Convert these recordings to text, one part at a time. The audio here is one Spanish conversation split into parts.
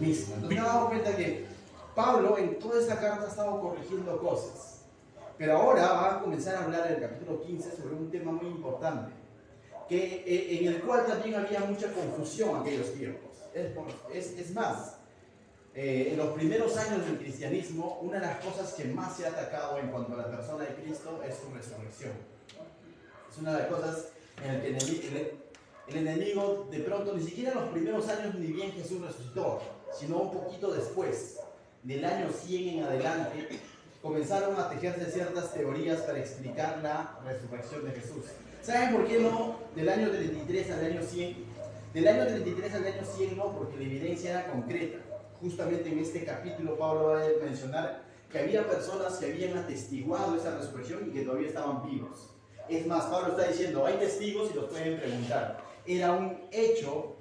mismo. Entonces me he dado cuenta que Pablo en toda esta carta ha estado corrigiendo cosas. Pero ahora va a comenzar a hablar en el capítulo 15 sobre un tema muy importante, en el cual también había mucha confusión en aquellos tiempos. Es más, en los primeros años del cristianismo, una de las cosas que más se ha atacado en cuanto a la persona de Cristo es su resurrección. Es una de las cosas en las que el enemigo, de pronto, ni siquiera en los primeros años ni bien Jesús resucitó, sino un poquito después, del año 100 en adelante, comenzaron a tejerse ciertas teorías para explicar la resurrección de Jesús. ¿Saben por qué no del año 33 al año 100? Del año 33 al año 100 no, porque la evidencia era concreta. Justamente en este capítulo Pablo va a mencionar que había personas que habían atestiguado esa resurrección y que todavía estaban vivos. Es más, Pablo está diciendo, hay testigos y los pueden preguntar. Era un hecho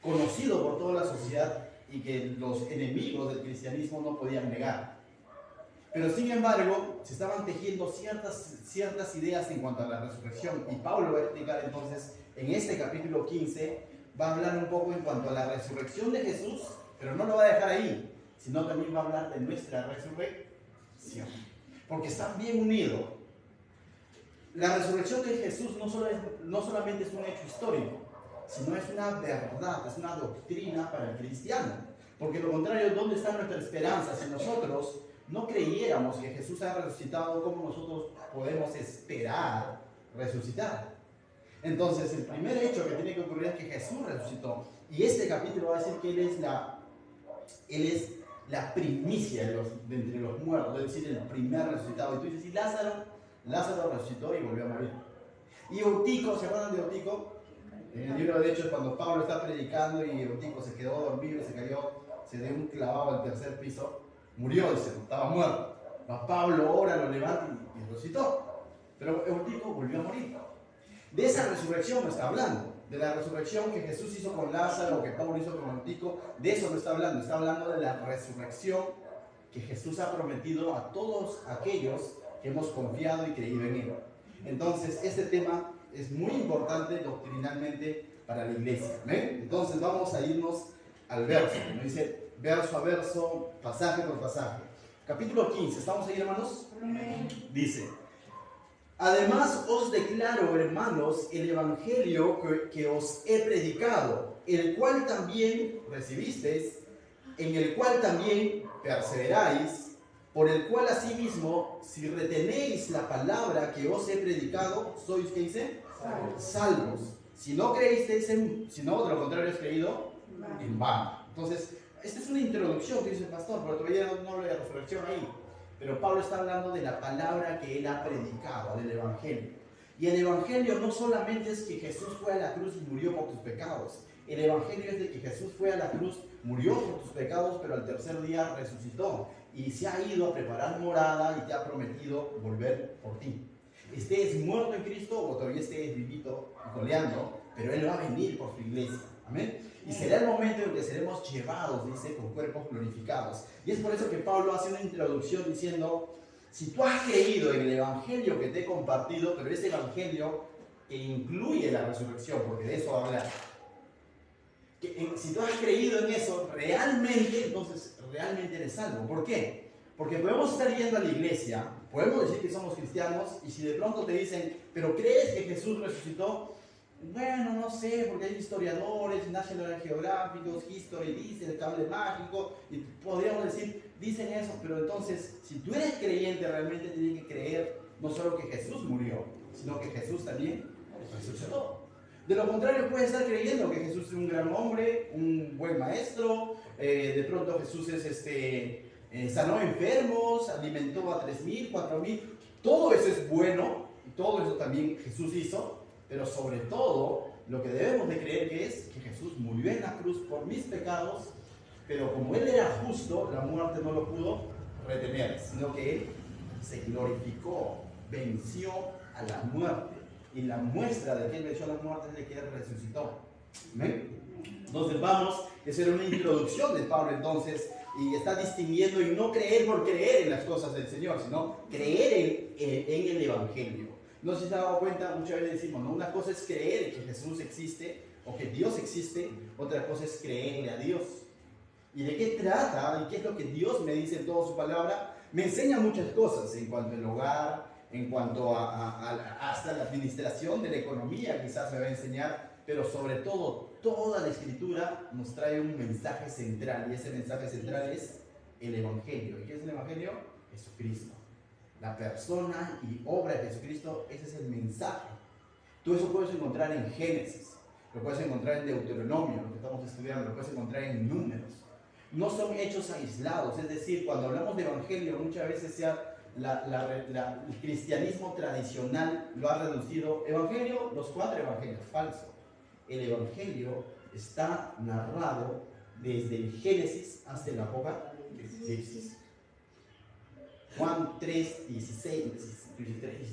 conocido por toda la sociedad y que los enemigos del cristianismo no podían negar. Pero sin embargo, se estaban tejiendo ciertas ideas en cuanto a la resurrección. Y Pablo va a explicar entonces, en este capítulo 15, va a hablar un poco en cuanto a la resurrección de Jesús, pero no lo va a dejar ahí, sino también va a hablar de nuestra resurrección. Porque están bien unidos. La resurrección de Jesús no solamente es un hecho histórico, sino es una verdad, es una doctrina para el cristiano. Porque lo contrario, ¿dónde está nuestra esperanza? Si nosotros no creyéramos que Jesús ha resucitado, ¿cómo nosotros podemos esperar resucitar? Entonces, el primer hecho que tiene que ocurrir es que Jesús resucitó. Y este capítulo va a decir que Él es la primicia de entre los muertos, es decir, el primer resucitado. Y tú dices, ¿y Lázaro resucitó y volvió a morir? Y Eutico, ¿se acuerdan de Eutico? En el libro de Hechos, cuando Pablo está predicando y Eutico se quedó dormido y se cayó, se dio un clavado al tercer piso, murió, dice, estaba muerto. Pablo ora, lo levanta y resucitó. Pero Eutico volvió a morir. De esa resurrección no está hablando. De la resurrección que Jesús hizo con Lázaro, que Pablo hizo con Eutico, de eso no está hablando. Está hablando de la resurrección que Jesús ha prometido a todos aquellos que hemos confiado y creído en Él. Entonces, este tema es muy importante doctrinalmente para la iglesia. ¿Ven? Entonces, vamos a irnos al verso. Como dice, verso a verso, pasaje por pasaje. Capítulo 15, ¿estamos ahí, hermanos? Amén. Dice: además os declaro, hermanos, el evangelio que os he predicado, el cual también recibisteis, en el cual también perseveráis, por el cual asimismo, si retenéis la palabra que os he predicado, sois, ¿qué dice? Salvos. Si no creísteis, si no, de lo contrario, has creído en vano. Entonces, esta es una introducción que dice el pastor, pero todavía no habla de resurrección ahí. Pero Pablo está hablando de la palabra que él ha predicado, del evangelio. Y el evangelio no solamente es que Jesús fue a la cruz y murió por tus pecados. El evangelio es de que Jesús fue a la cruz, murió por tus pecados, pero al tercer día resucitó. Y se ha ido a preparar morada y te ha prometido volver por ti. Estés muerto en Cristo o todavía estés vivito y coleando, pero Él va a venir por su iglesia. Amén. Y será el momento en que seremos llevados, dice, con cuerpos glorificados. Y es por eso que Pablo hace una introducción diciendo: si tú has creído en el evangelio que te he compartido, pero ese evangelio que incluye la resurrección, porque de eso va a hablar, si tú has creído en eso realmente, entonces realmente eres salvo. ¿Por qué? Porque podemos estar yendo a la iglesia, podemos decir que somos cristianos, y si de pronto te dicen, ¿pero crees que Jesús resucitó? Bueno, no sé, porque hay historiadores, National Geographic, History, dice el cable mágico, y podríamos decir, dicen eso, pero entonces, si tú eres creyente, realmente tienes que creer no solo que Jesús murió, sino que Jesús también resucitó. De lo contrario, puedes estar creyendo que Jesús es un gran hombre, un buen maestro, de pronto Jesús sanó enfermos, alimentó a 3,000, 4,000, todo eso es bueno, y todo eso también Jesús hizo. Pero sobre todo, lo que debemos de creer que es que Jesús murió en la cruz por mis pecados, pero como Él era justo, la muerte no lo pudo retener, sino que Él se glorificó, venció a la muerte. Y la muestra de que Él venció a la muerte es de que Él resucitó. ¿Ven? Entonces vamos, esa era una introducción de Pablo entonces, y está distinguiendo y no creer por creer en las cosas del Señor, sino creer en el Evangelio. No sé si se han dado cuenta, muchas veces decimos, ¿no? Una cosa es creer que Jesús existe o que Dios existe, otra cosa es creerle a Dios. ¿Y de qué trata? ¿Y qué es lo que Dios me dice en toda su palabra? Me enseña muchas cosas en cuanto al hogar, en cuanto hasta la administración de la economía, quizás me va a enseñar, pero sobre todo, toda la Escritura nos trae un mensaje central, y ese mensaje central es el Evangelio. ¿Y qué es el Evangelio? Jesucristo. La persona y obra de Jesucristo, ese es el mensaje. Tú eso puedes encontrar en Génesis, lo puedes encontrar en Deuteronomio, lo que estamos estudiando, lo puedes encontrar en Números. No son hechos aislados, es decir, cuando hablamos de Evangelio, muchas veces el cristianismo tradicional lo ha reducido. Evangelio, los 4 evangelios, falso. El Evangelio está narrado desde el Génesis hasta el Apocalipsis. Juan 3, 16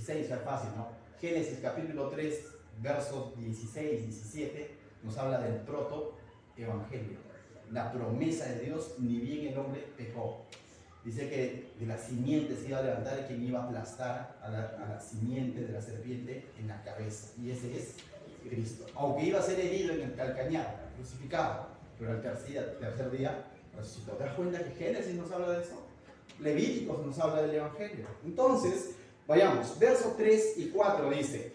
es fácil, ¿no? Génesis capítulo 3, versos 16, 17, nos habla del proto-evangelio. La promesa de Dios, ni bien el hombre pecó. Dice que de la simiente se iba a levantar quien iba a aplastar a la simiente de la serpiente en la cabeza. Y ese es Cristo. Aunque iba a ser herido en el calcañar, crucificado, pero al tercer día resucitó. ¿Te das cuenta que Génesis nos habla de eso? Levíticos nos habla del Evangelio. Entonces, vayamos, versos 3 y 4 dice,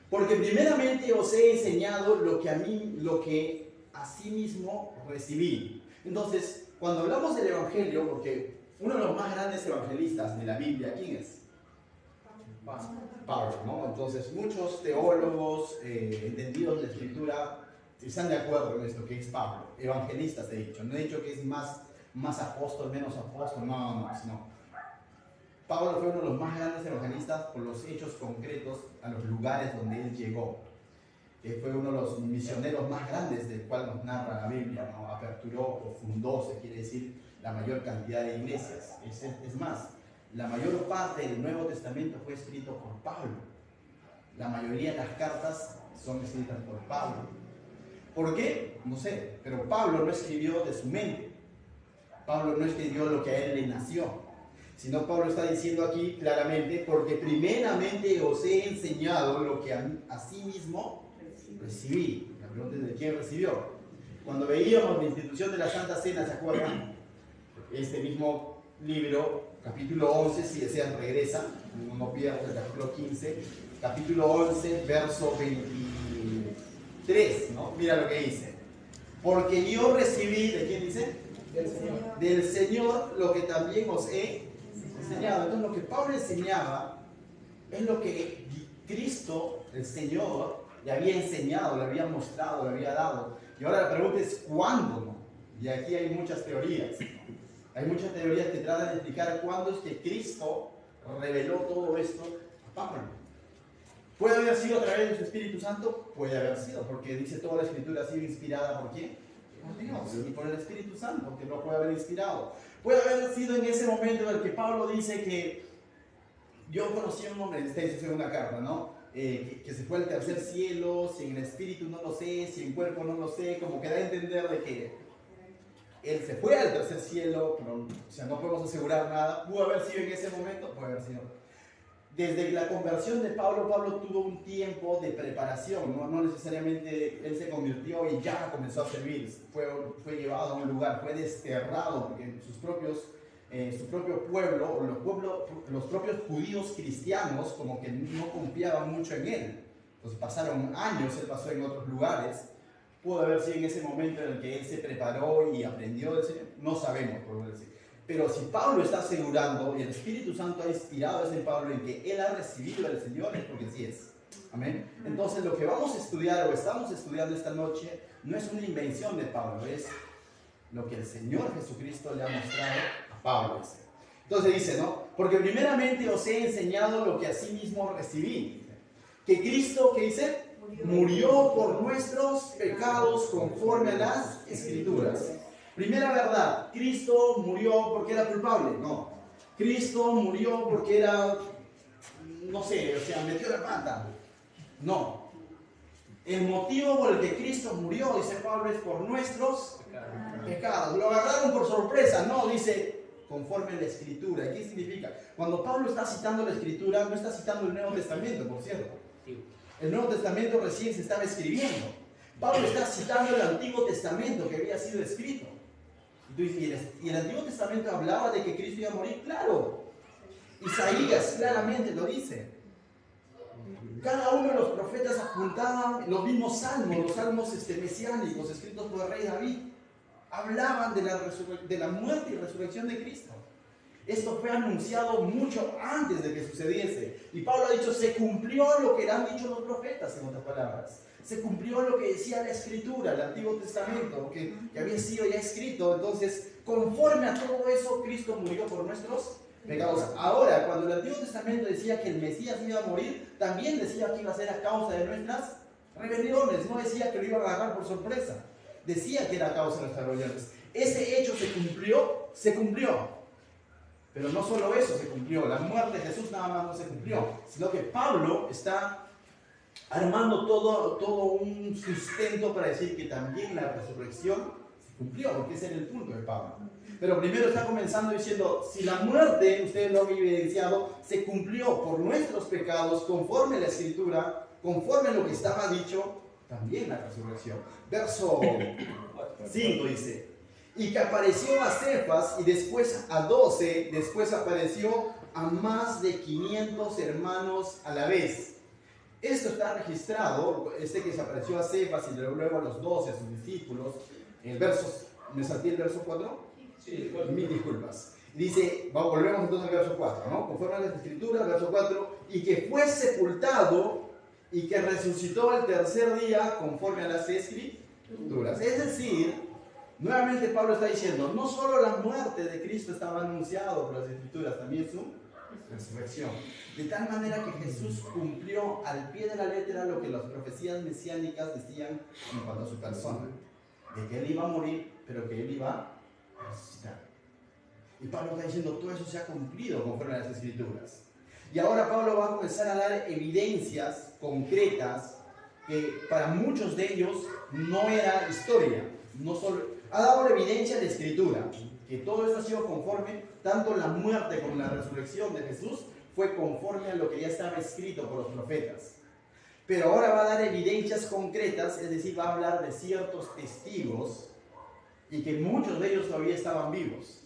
porque primeramente os he enseñado lo que asimismo recibí. Entonces, cuando hablamos del Evangelio, porque uno de los más grandes evangelistas de la Biblia, ¿quién es? Pablo, ¿no? Entonces, muchos teólogos entendidos de la Escritura están de acuerdo en esto, que es Pablo. Evangelistas he dicho, no he dicho que es más apóstol, menos apóstol, no. Pablo fue uno de los más grandes evangelistas por los hechos concretos a los lugares donde él llegó. Fue uno de los misioneros más grandes del cual nos narra la Biblia, ¿no? Aperturó o fundó, se quiere decir, la mayor cantidad de iglesias. Es más, la mayor parte del Nuevo Testamento fue escrito por Pablo. La mayoría de las cartas son escritas por Pablo. ¿Por qué? No sé, pero Pablo no escribió de su mente. Pablo no escribió lo que a él le nació, sino Pablo está diciendo aquí claramente, porque primeramente os he enseñado lo que a sí mismo recibí. La pregunta es: ¿de quién recibió? Cuando veíamos la institución de la Santa Cena, ¿se acuerdan? Este mismo libro, capítulo 11, si desean regresa, no pierdas el capítulo 15, capítulo 11, verso 23, ¿no? Mira lo que dice. Porque yo recibí, ¿de quién dice? Del Señor. Del Señor, lo que también os he enseñado. Entonces, lo que Pablo enseñaba es lo que Cristo, el Señor, le había enseñado, le había mostrado, le había dado. Y ahora la pregunta es: ¿cuándo? ¿No? Y aquí hay muchas teorías. Hay muchas teorías que tratan de explicar cuándo es que Cristo reveló todo esto a Pablo. ¿Puede haber sido a través de su Espíritu Santo? Puede haber sido, porque dice toda la Escritura ha sido inspirada ¿por quién? Por Dios y por el Espíritu Santo, que lo puede haber inspirado. Puede haber sido en ese momento en el que Pablo dice que yo conocí a un hombre, esta es una carta, ¿no? Que se fue al tercer cielo, si en el Espíritu no lo sé, si en cuerpo no lo sé, como que da a entender de que él se fue al tercer cielo, pero o sea, no podemos asegurar nada. ¿Pudo haber sido en ese momento? Puede haber sido. Desde la conversión de Pablo, Pablo tuvo un tiempo de preparación, no necesariamente él se convirtió y ya comenzó a servir, fue llevado a un lugar, fue desterrado, porque su propio pueblo, o los propios judíos cristianos, como que no confiaban mucho en él. Entonces pasaron años, él pasó en otros lugares. Pudo haber sido en ese momento en el que él se preparó y aprendió del Señor, no sabemos, por decir. Pero si Pablo está asegurando y el Espíritu Santo ha inspirado a ese Pablo en que él ha recibido del Señor, es porque sí es. Amén. Entonces lo que vamos a estudiar o estamos estudiando esta noche no es una invención de Pablo, es lo que el Señor Jesucristo le ha mostrado a Pablo. Entonces dice, ¿no? Porque primeramente os he enseñado lo que asimismo recibí. Que Cristo, ¿qué dice? Murió por nuestros pecados conforme a las Escrituras. Primera verdad, Cristo murió porque era culpable. No. Cristo murió porque era, no sé, o sea, metió la pata. No. El motivo por el que Cristo murió, dice Pablo, es por nuestros pecados. Lo agarraron por sorpresa. No, dice conforme a la Escritura. ¿Qué significa? Cuando Pablo está citando la Escritura, no está citando el Nuevo Testamento, por cierto. El Nuevo Testamento recién se estaba escribiendo. Pablo está citando el Antiguo Testamento que había sido escrito. Y tú dices, ¿y el Antiguo Testamento hablaba de que Cristo iba a morir? Claro. Isaías claramente lo dice. Cada uno de los profetas apuntaban los mismos salmos, los salmos mesiánicos escritos por el rey David. Hablaban de la muerte y resurrección de Cristo. Esto fue anunciado mucho antes de que sucediese. Y Pablo ha dicho, se cumplió lo que han dicho los profetas, en otras palabras. Se cumplió lo que decía la Escritura, el Antiguo Testamento, que había sido ya escrito. Entonces, conforme a todo eso, Cristo murió por nuestros pecados. Ahora, cuando el Antiguo Testamento decía que el Mesías iba a morir, también decía que iba a ser a causa de nuestras rebeliones. No decía que lo iban a agarrar por sorpresa. Decía que era a causa de nuestras rebeliones. Ese hecho se cumplió. Pero no solo eso se cumplió, la muerte de Jesús nada más no se cumplió, sino que Pablo está armando todo un sustento para decir que también la resurrección se cumplió, porque ese era el punto de Pablo. Pero primero está comenzando diciendo, si la muerte, ustedes lo han evidenciado, se cumplió por nuestros pecados, conforme a la Escritura, conforme a lo que estaba dicho, también la resurrección. Verso 5 dice, y que apareció a Cefas y después a 12, después apareció a más de 500 hermanos a la vez. Esto está registrado, que se apareció a Cefas y luego a los 12, a sus discípulos. ¿Me salté el verso 4? Sí, mil disculpas. Dice, volvemos entonces al verso 4, ¿no? Conforme a la Escritura, verso 4, y que fue sepultado y que resucitó al tercer día conforme a las Escrituras. Es decir, nuevamente Pablo está diciendo, no solo la muerte de Cristo estaba anunciado por las Escrituras, también su resurrección. De tal manera que Jesús cumplió al pie de la letra lo que las profecías mesiánicas decían en cuanto a su persona. De que Él iba a morir, pero que Él iba a resucitar. Y Pablo está diciendo, todo eso se ha cumplido conforme a las Escrituras. Y ahora Pablo va a comenzar a dar evidencias concretas que para muchos de ellos no era historia. No solo, ha dado la evidencia de la Escritura, que todo esto ha sido conforme, tanto la muerte como la resurrección de Jesús fue conforme a lo que ya estaba escrito por los profetas. Pero ahora va a dar evidencias concretas, es decir, va a hablar de ciertos testigos y que muchos de ellos todavía estaban vivos.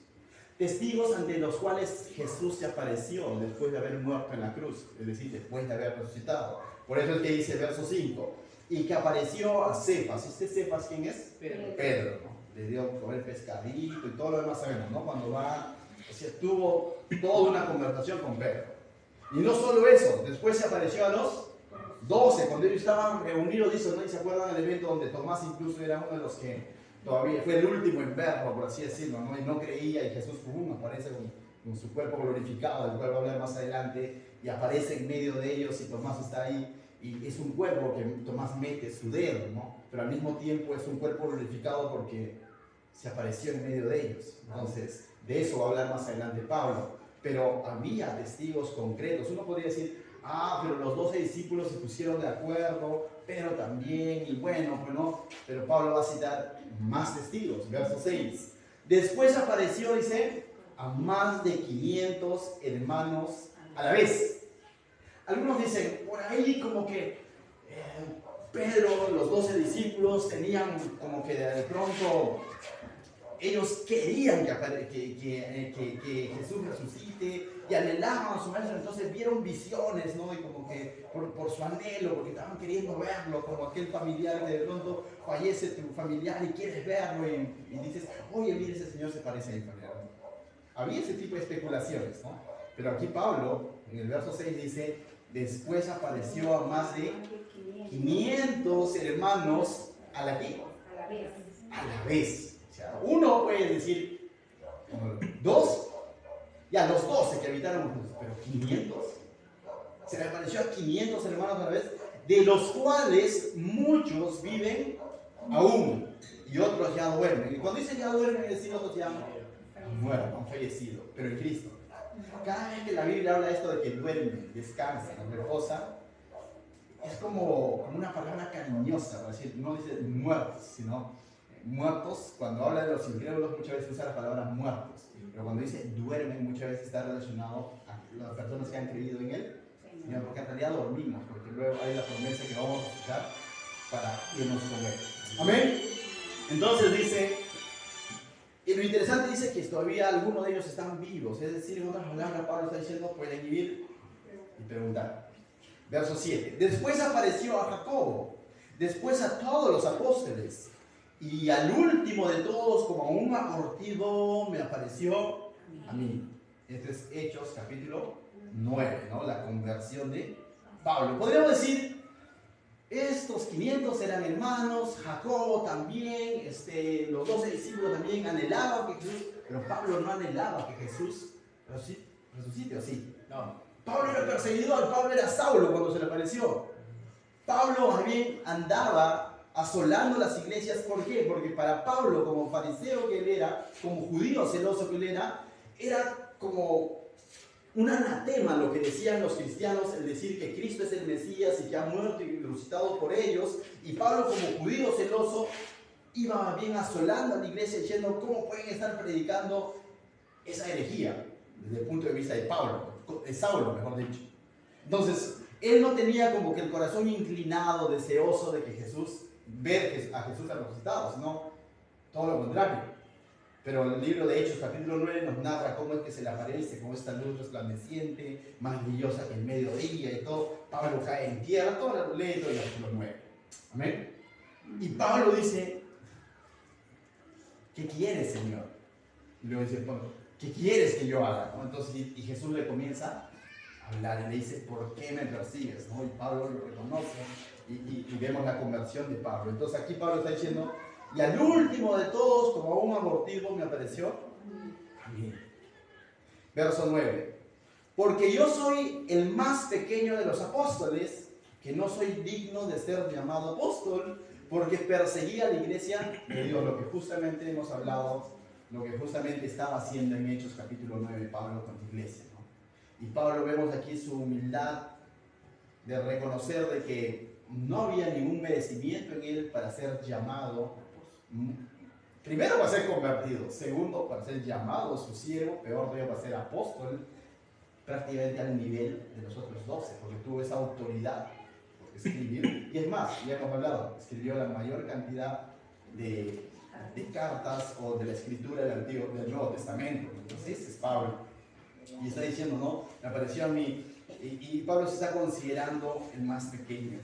Testigos ante los cuales Jesús se apareció después de haber muerto en la cruz, es decir, después de haber resucitado. Por eso es que dice verso 5, y que apareció a Cefas. ¿Este Cefas quién es? Pedro, ¿no? Le dio comer pescadito y todo lo demás sabemos, ¿no? Cuando va, tuvo toda una conversación con Pedro. Y no solo eso, después se apareció a los 12, cuando ellos estaban reunidos, dice, ¿no? Y se acuerdan del evento donde Tomás incluso era uno de los que todavía fue el último en verlo, por así decirlo, ¿no? Y no creía, y Jesús aparece con su cuerpo glorificado, del cual va a hablar más adelante, y aparece en medio de ellos, y Tomás está ahí, y es un cuerpo que Tomás mete su dedo, ¿no? Pero al mismo tiempo es un cuerpo glorificado porque se apareció en medio de ellos. Entonces, de eso va a hablar más adelante Pablo. Pero había testigos concretos. Uno podría decir, pero los 12 discípulos se pusieron de acuerdo, pero también, y bueno, pues no. Pero Pablo va a citar más testigos, verso 6. Después apareció, dice, a más de 500 hermanos a la vez. Algunos dicen, por ahí como que Pedro, los 12 discípulos tenían como que de pronto ellos querían que Jesús resucite y anhelaban a su maestro, entonces vieron visiones, ¿no? Y como que por su anhelo, porque estaban queriendo verlo, como aquel familiar de pronto fallece tu familiar y quieres verlo y dices, oye, mire, ese señor se parece a mi familiar. Había ese tipo de especulaciones, ¿no? Pero aquí Pablo, en el verso 6 dice, después apareció a más de 500 hermanos a la vez. A la vez. O sea, uno puede decir, dos, ya los 12 que habitaron juntos, pero 500. Se le apareció a 500 hermanos a la vez, de los cuales muchos viven aún y otros ya duermen. Y cuando dicen ya duermen, es decir, otros ya han muerto, han fallecido, pero en Cristo. Cada vez que la Biblia habla esto de que duermen, descansan, reposan, es como una palabra cariñosa, para decir, no dice muertos, sino muertos. Cuando habla de los incrédulos muchas veces usa la palabra muertos, pero cuando dice duermen muchas veces está relacionado a las personas que han creído en Él, Señor, porque en realidad dormimos, porque luego hay la promesa que vamos a escuchar para irnos con Él. Amén. Entonces dice, lo interesante dice que todavía algunos de ellos están vivos. Es decir, en otras palabras, Pablo está diciendo, pueden vivir y preguntar. Verso 7. Después apareció a Jacobo, después a todos los apóstoles, y al último de todos, como a un abortivo, me apareció a mí. Este es Hechos capítulo 9, ¿no? La conversión de Pablo. Podríamos decir, estos 500 eran hermanos, Jacobo también, los 12 discípulos también anhelaban que Jesús, pero Pablo no anhelaba que Jesús resucite, ¿o sí? No. Pablo era perseguidor, Pablo era Saulo cuando se le apareció. Pablo más bien andaba asolando las iglesias. ¿Por qué? Porque para Pablo, como fariseo que él era, como judío celoso que él era como un anatema lo que decían los cristianos, el decir que Cristo es el Mesías y que ha muerto y resucitado por ellos. Y Pablo, como judío celoso, iba más bien asolando a la iglesia diciendo, ¿cómo pueden estar predicando esa herejía? Desde el punto de vista de Pablo, de Saulo, mejor dicho. Entonces, él no tenía como que el corazón inclinado, deseoso de que ver a Jesús resucitado, sino todo lo contrario. Pero el libro de Hechos, capítulo 9, nos narra cómo es que se le aparece con esta luz resplandeciente, más brillosa que el mediodía y todo. Pablo cae en tierra, todo lo lee todo el capítulo 9. Amén. Y Pablo dice, ¿qué quieres, Señor? Y luego dice, bueno, ¿qué quieres que yo haga? ¿No? Entonces, y Jesús le comienza a hablar y le dice, ¿por qué me persigues? ¿No? Y Pablo lo reconoce y vemos la conversión de Pablo. Entonces aquí Pablo está diciendo, y al último de todos, como a un abortivo, me apareció a mí. Verso 9. Porque yo soy el más pequeño de los apóstoles, que no soy digno de ser llamado apóstol, porque perseguí a la iglesia de Dios, lo que justamente hemos hablado, lo que justamente estaba haciendo en Hechos capítulo 9 Pablo con la iglesia, ¿no? Y Pablo vemos aquí su humildad de reconocer de que no había ningún merecimiento en él para ser llamado. Primero para ser convertido, segundo para ser llamado su siervo, peor todavía para ser apóstol, prácticamente al nivel de los otros 12, porque tuvo esa autoridad, porque escribió, y es más, ya hemos hablado, escribió la mayor cantidad de cartas o de la escritura del Nuevo Testamento. Entonces ese es Pablo, y está diciendo, no, me apareció a mí, y Pablo se está considerando el más pequeño.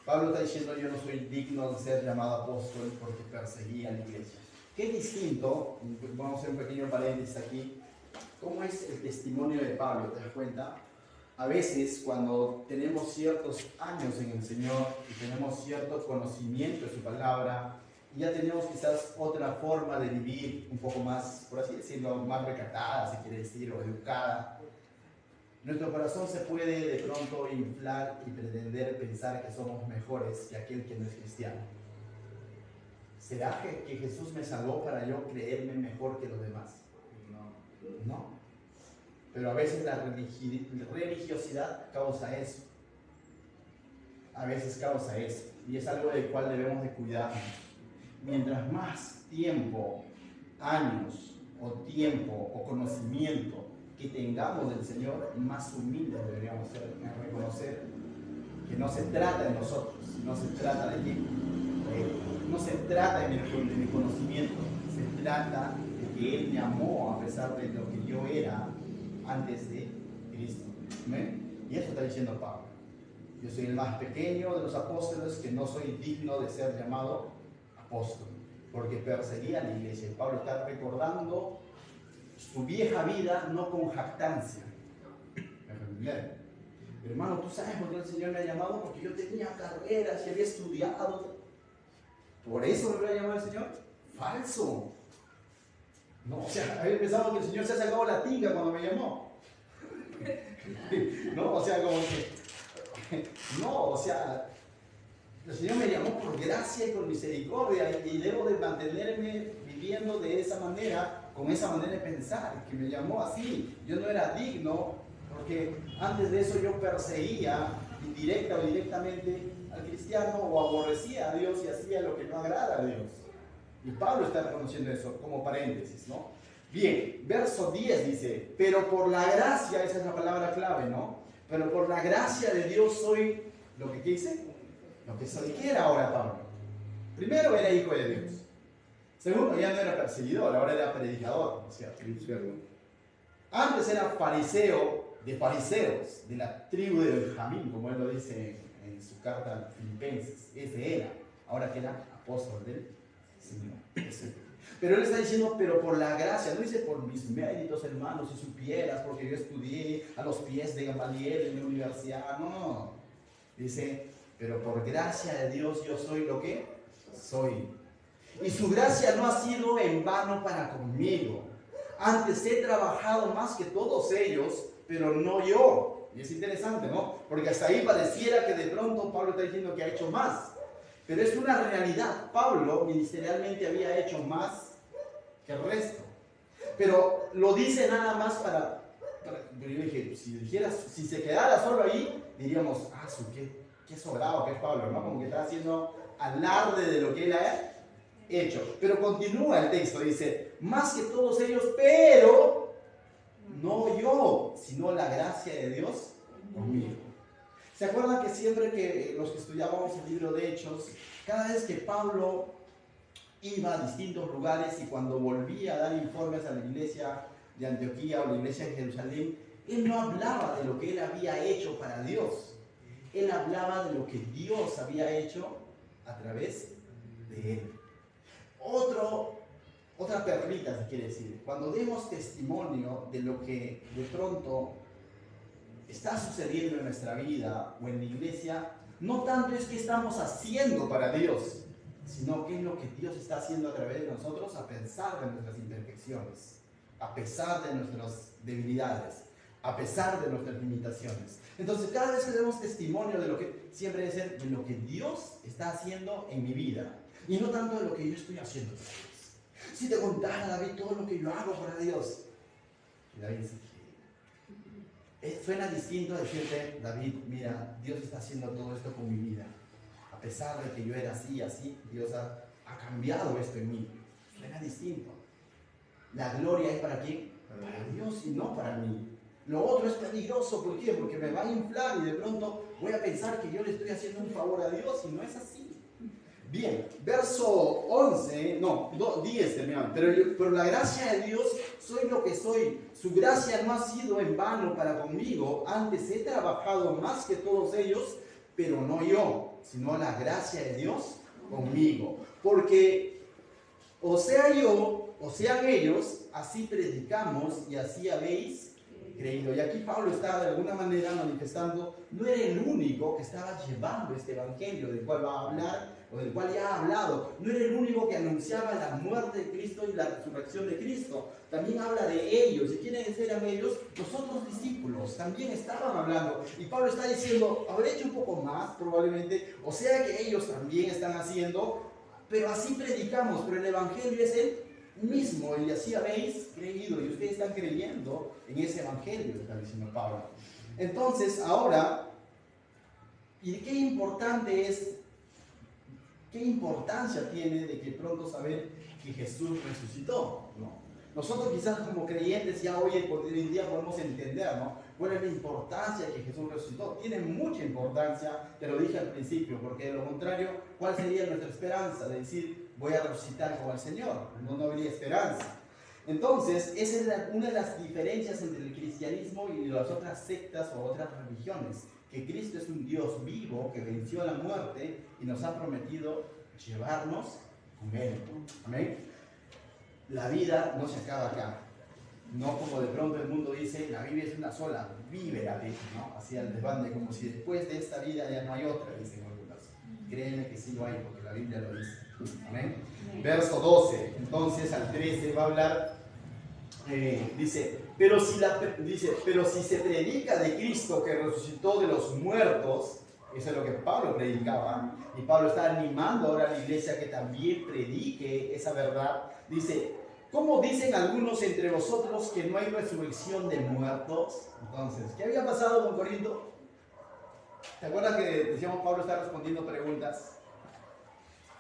Pablo está diciendo, yo no soy digno de ser llamado apóstol porque perseguí a la iglesia. Qué distinto, vamos a hacer un pequeño paréntesis aquí, ¿cómo es el testimonio de Pablo? ¿Te das cuenta? A veces cuando tenemos ciertos años en el Señor y tenemos cierto conocimiento de su palabra, y ya tenemos quizás otra forma de vivir un poco más, por así decirlo, más recatada, si quiere decir, o educada, nuestro corazón se puede de pronto inflar y pretender pensar que somos mejores que aquel que no es cristiano. ¿Será que Jesús me salvó para yo creerme mejor que los demás? No. Pero a veces la religiosidad causa eso. A veces causa eso. Y es algo del cual debemos de cuidarnos. Mientras más tiempo, años, o conocimiento que tengamos del Señor, más humildes deberíamos ser en reconocer que no se trata de nosotros, no se trata de quién, no se trata de mi conocimiento, se trata de que Él me amó a pesar de lo que yo era antes de Cristo. ¿Amén? Y eso está diciendo Pablo. Yo soy el más pequeño de los apóstoles, que no soy digno de ser llamado apóstol, porque perseguía a la iglesia. Pablo está recordando su vieja vida, no con jactancia. Pero hermano, ¿tú sabes por qué el Señor me ha llamado? Porque yo tenía carreras y había estudiado. ¿Por eso me había llamado el Señor? Falso. No, o sea, había pensado que el Señor se ha sacado la tinga cuando me llamó. No, o sea, como que... No, o sea... El Señor me llamó por gracia y por misericordia, y debo de mantenerme viviendo de esa manera, con esa manera de pensar, que me llamó así. Yo no era digno, porque antes de eso yo perseguía indirecta o directamente al cristiano, o aborrecía a Dios y hacía lo que no agrada a Dios. Y Pablo está reconociendo eso como paréntesis, ¿no? Bien, verso 10 dice, pero por la gracia, esa es la palabra clave, ¿no? Pero por la gracia de Dios soy lo que, ¿qué dice? Lo que soy. ¿Qué era ahora Pablo? Primero era hijo de Dios. Segundo, ya no era perseguidor, ahora era predicador, ¿no es cierto? Antes era fariseo de fariseos, de la tribu de Benjamín, como él lo dice en su carta a los Filipenses. Ese era, ahora que era apóstol del Señor. Pero él está diciendo, pero por la gracia, no dice por mis méritos, hermanos, si supieras, porque yo estudié a los pies de Gamaliel en la universidad. No, dice, pero por gracia de Dios yo soy lo que soy. Y su gracia no ha sido en vano para conmigo. Antes he trabajado más que todos ellos, pero no yo. Y es interesante, ¿no? Porque hasta ahí pareciera que de pronto Pablo está diciendo que ha hecho más. Pero es una realidad. Pablo ministerialmente había hecho más que el resto. Pero lo dice nada más pero yo dije, si se quedara solo ahí, diríamos, qué sobrado que es Pablo, ¿no? Como que está haciendo alarde de lo que él ha hecho. Pero continúa el texto, dice, más que todos ellos, pero no yo, sino la gracia de Dios conmigo. ¿Se acuerdan que siempre que los que estudiábamos el libro de Hechos, cada vez que Pablo iba a distintos lugares y cuando volvía a dar informes a la iglesia de Antioquía o la iglesia de Jerusalén, él no hablaba de lo que él había hecho para Dios. Él hablaba de lo que Dios había hecho a través de él. Otra perlita, se quiere decir, cuando demos testimonio de lo que de pronto está sucediendo en nuestra vida o en la iglesia, no tanto es que estamos haciendo para Dios, sino que es lo que Dios está haciendo a través de nosotros a pesar de nuestras imperfecciones, a pesar de nuestras debilidades, a pesar de nuestras limitaciones. Entonces, cada vez que demos testimonio de lo que siempre debe ser, de lo que Dios está haciendo en mi vida, y no tanto de lo que yo estoy haciendo para Dios. Si te contara, David, todo lo que yo hago para Dios, y David dice, suena distinto a decirte, David, mira, Dios está haciendo todo esto con mi vida. A pesar de que yo era así, Dios ha cambiado esto en mí. Suena distinto. La gloria es para quién? Para Dios y no para mí. Lo otro es peligroso, ¿por qué? Porque me va a inflar y de pronto voy a pensar que yo le estoy haciendo un favor a Dios y no es así. Bien, verso 10 terminamos. Pero por la gracia de Dios soy lo que soy. Su gracia no ha sido en vano para conmigo. Antes he trabajado más que todos ellos, pero no yo, sino la gracia de Dios conmigo. Porque o sea yo, o sean ellos, así predicamos y así habéis creído. Y aquí Pablo está de alguna manera manifestando, no era el único que estaba llevando este evangelio del cual va a hablar, o del cual ya ha hablado. No era el único que anunciaba la muerte de Cristo y la resurrección de Cristo. También habla de ellos. ¿Y quiénes eran ellos? Los otros discípulos también estaban hablando. Y Pablo está diciendo, habré hecho un poco más probablemente, o sea que ellos también están haciendo, pero así predicamos, pero el evangelio es el mismo, y así habéis creído, y ustedes están creyendo en ese evangelio, está diciendo Pablo. Entonces, ahora, ¿y qué importancia tiene de que pronto saber que Jesús resucitó, ¿no? Nosotros quizás como creyentes ya hoy en día podemos entender, ¿no? ¿Cuál es la importancia de que Jesús resucitó? Tiene mucha importancia, te lo dije al principio, porque de lo contrario, ¿cuál sería nuestra esperanza? De decir, voy a resucitar como el Señor. No habría esperanza. Entonces, esa es una de las diferencias entre el cristianismo y las otras sectas o otras religiones. Que Cristo es un Dios vivo que venció la muerte y nos ha prometido llevarnos con Él. Amén. La vida no se acaba acá. No como de pronto el mundo dice, la vida es una sola, vive la vida, ¿no? Así al desbande, como si después de esta vida ya no hay otra, dicen algunos. Créeme que sí lo hay, porque la Biblia lo dice. Amén. Verso 12, entonces al 13 va a hablar, dice, pero si se predica de Cristo que resucitó de los muertos, eso es lo que Pablo predicaba, y Pablo está animando ahora a la iglesia que también predique esa verdad. Dice, ¿cómo dicen algunos entre vosotros que no hay resurrección de muertos? Entonces, ¿qué había pasado con Corinto? ¿Te acuerdas que decíamos Pablo está respondiendo preguntas?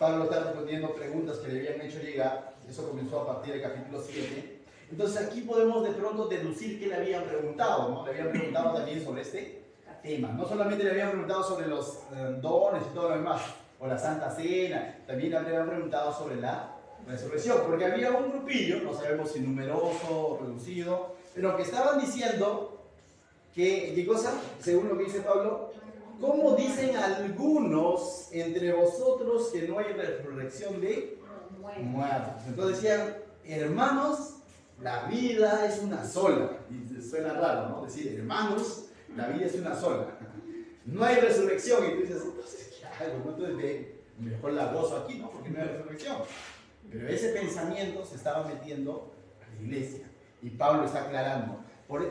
Pablo está respondiendo preguntas que le habían hecho llegar. Eso comenzó a partir del capítulo 7. Entonces aquí podemos de pronto deducir que le habían preguntado, ¿no? Le habían preguntado también sobre este tema. No solamente le habían preguntado sobre los dones y todo lo demás, o la Santa Cena, también le habían preguntado sobre la resurrección, porque había un grupillo, no sabemos si numeroso o reducido, pero que estaban diciendo que, ¿qué cosa? Según lo que dice Pablo, ¿cómo dicen algunos entre vosotros que no hay resurrección de muertos? Entonces decían, hermanos, la vida es una sola. Y suena raro, ¿no? Decir, hermanos, la vida es una sola. No hay resurrección. Y tú dices, entonces, ¿qué hago? Entonces, mejor la gozo aquí, ¿no? Porque no hay resurrección. Pero ese pensamiento se estaba metiendo a la iglesia. Y Pablo está aclarando.